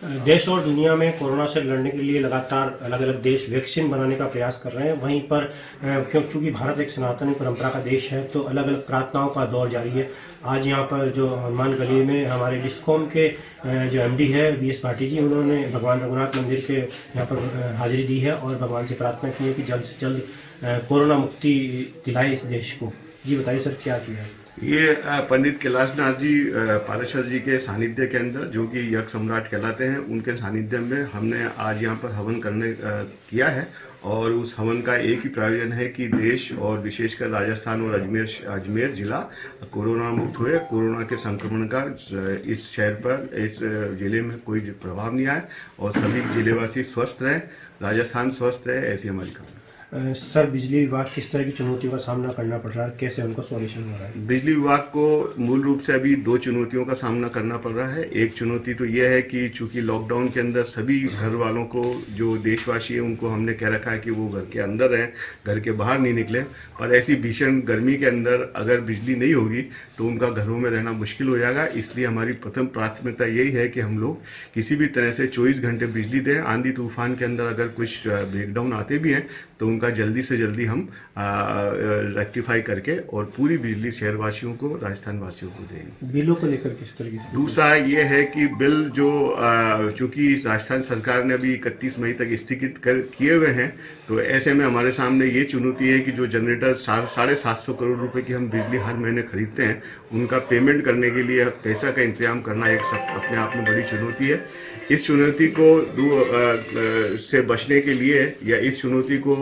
देश और दुनिया में कोरोना से लड़ने के लिए लगातार अलग अलग देश वैक्सीन बनाने का प्रयास कर रहे हैं। वहीं पर क्योंकि भारत एक सनातनी परंपरा का देश है, तो अलग अलग प्रार्थनाओं का दौर जारी है। आज यहाँ पर जो हनुमान गली में हमारे डिस्कॉम के जो एमडी है वीएस भाटी जी, उन्होंने भगवान रघुनाथ मंदिर के यहाँ पर हाजिरी दी है और भगवान से प्रार्थना की है कि जल्द से जल्द कोरोना मुक्ति दिलाए इस देश को। जी बताइए सर, क्या किया है? ये पंडित कैलाशनाथ जी पाराशर जी के सानिध्य के अंदर, जो कि यज्ञ सम्राट कहलाते हैं, उनके सानिध्य में हमने आज यहाँ पर हवन करने किया है। और उस हवन का एक ही प्रयोजन है कि देश और विशेषकर राजस्थान और अजमेर जिला कोरोना मुक्त हुए, कोरोना के संक्रमण का इस शहर पर, इस जिले में कोई प्रभाव नहीं आए और सभी जिलेवासी स्वस्थ रहें, राजस्थान स्वस्थ रहे, ऐसी हमारी कामना। सर, बिजली विभाग किस तरह की चुनौतियों का सामना करना पड़ रहा है, कैसे उनका सॉल्यूशन हो रहा है? बिजली विभाग को मूल रूप से अभी दो चुनौतियों का सामना करना पड़ रहा है। एक चुनौती तो यह है कि चूंकि लॉकडाउन के अंदर सभी घर वालों को, जो देशवासी है, उनको हमने कह रखा है कि वो घर के अंदर रहें, घर के बाहर नहीं निकले। पर ऐसी भीषण गर्मी के अंदर अगर बिजली नहीं होगी तो उनका घरों में रहना मुश्किल हो जाएगा। इसलिए हमारी प्रथम प्राथमिकता यही है कि हम लोग किसी भी तरह से 24 घंटे बिजली दें। आंधी तूफान के अंदर अगर कुछ ब्रेकडाउन आते भी हैं तो उनका जल्दी से जल्दी हम रेक्टिफाई करके और पूरी बिजली शहरवासियों को, राजस्थान वासियों को देंगे। बिलों को लेकर किस तरीके से? दूसरा ये है कि बिल जो चूंकि राजस्थान सरकार ने अभी 31 मई तक स्थगित किए हुए हैं, तो ऐसे में हमारे सामने ये चुनौती है कि जो जनरेटर 750 करोड़ रुपए की हम बिजली हर महीने खरीदते हैं, उनका पेमेंट करने के लिए पैसा का इंतजाम करना एक अपने आप में बड़ी चुनौती है। इस चुनौती को से बचने के लिए या इस चुनौती को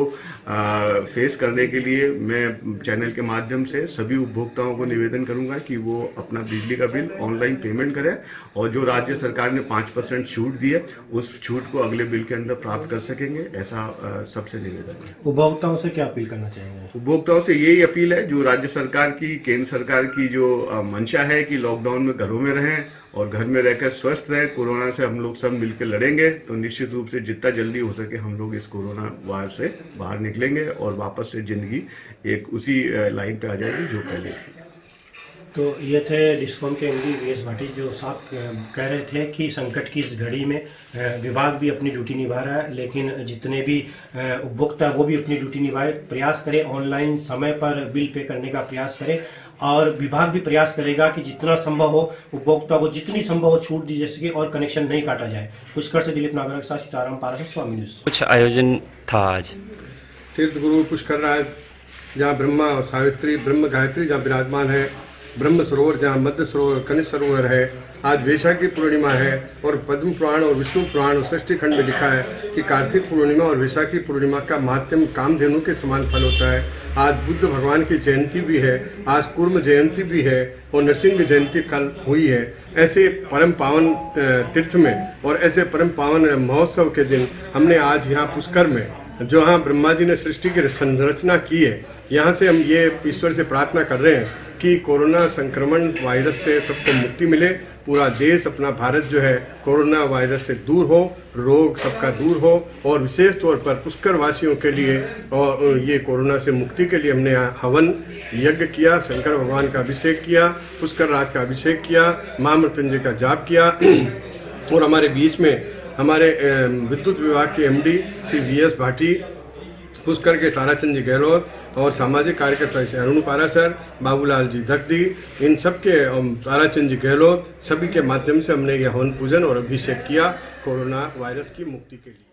फेस करने के लिए मैं चैनल के माध्यम से सभी उपभोक्ताओं को निवेदन करूंगा कि वो अपना बिजली का बिल ऑनलाइन पेमेंट करें और जो राज्य सरकार ने 5% छूट दी है, उस छूट को अगले बिल के अंदर प्राप्त कर सकेंगे, ऐसा सबसे निवेदन है। उपभोक्ताओं से क्या अपील करना चाहेंगे? उपभोक्ताओं से यही अपील है, जो राज्य सरकार की, केंद्र सरकार की जो मंशा है कि लॉकडाउन में घरों में रहें और घर में रहकर स्वस्थ रहें, कोरोना से हम लोग सब मिलकर लड़ेंगे, तो निश्चित रूप से जितना जल्दी हो सके हम लोग इस कोरोना वार से बाहर निकलेंगे और वापस से जिंदगी एक उसी लाइन पे आ जाएगी जो पहले थी। तो ये थे डिस्कॉम के एमडी वीएस भाटी, जो साफ कह रहे थे कि संकट की इस घड़ी में विभाग भी अपनी ड्यूटी निभा रहा है, लेकिन जितने भी उपभोक्ता वो भी अपनी ड्यूटी निभाए, प्रयास करें, ऑनलाइन समय पर बिल पे करने का प्रयास करें और विभाग भी प्रयास करेगा कि जितना संभव हो उपभोक्ता को जितनी संभव हो छूट दी जा सके और कनेक्शन नहीं काटा जाए। पुष्कर से दिलीप नागर के साथ सीताराम पाराशर, स्वामी न्यूज। कुछ आयोजन था आज तीर्थ गुरु पुष्कर राज, जहाँ ब्रह्मा और सावित्री, ब्रह्म गायत्री जहाँ विराजमान है, ब्रह्म सरोवर जहाँ मध्य सरोवर, कनिष्ठ सरोवर है। आज वैशाखी पूर्णिमा है और पद्म पुराण और विष्णु पुराण और सृष्टि खंड में लिखा है कि कार्तिक पूर्णिमा और वैशाखी पूर्णिमा का महात्म्य कामधेनु के समान फल होता है। आज बुद्ध भगवान की जयंती भी है, आज कुर्म जयंती भी है और नरसिंह जयंती कल हुई है। ऐसे परम पावन तीर्थ में और ऐसे परम पावन महोत्सव के दिन हमने आज यहाँ पुष्कर में, जहाँ ब्रह्मा जी ने सृष्टि की संरचना की है, यहाँ से हम ये ईश्वर से प्रार्थना कर रहे हैं कि कोरोना संक्रमण वायरस से सबको मुक्ति मिले, पूरा देश, अपना भारत जो है कोरोना वायरस से दूर हो, रोग सबका दूर हो और विशेष तौर पर पुष्कर वासियों के लिए और ये कोरोना से मुक्ति के लिए हमने हवन यज्ञ किया, शंकर भगवान का अभिषेक किया, पुष्कर राज का अभिषेक किया, महामृत्युंजय का जाप किया। और हमारे बीच में हमारे विद्युत विभाग के एमडी श्री वीएस भाटी, पुष्कर के ताराचंद जी गहलोत और सामाजिक कार्यकर्ता से अरुण पाराशर, बाबूलाल जी धकदी, इन सब के ताराचंद जी गहलोत, सभी के माध्यम से हमने यह हवन पूजन और अभिषेक किया कोरोना वायरस की मुक्ति के लिए।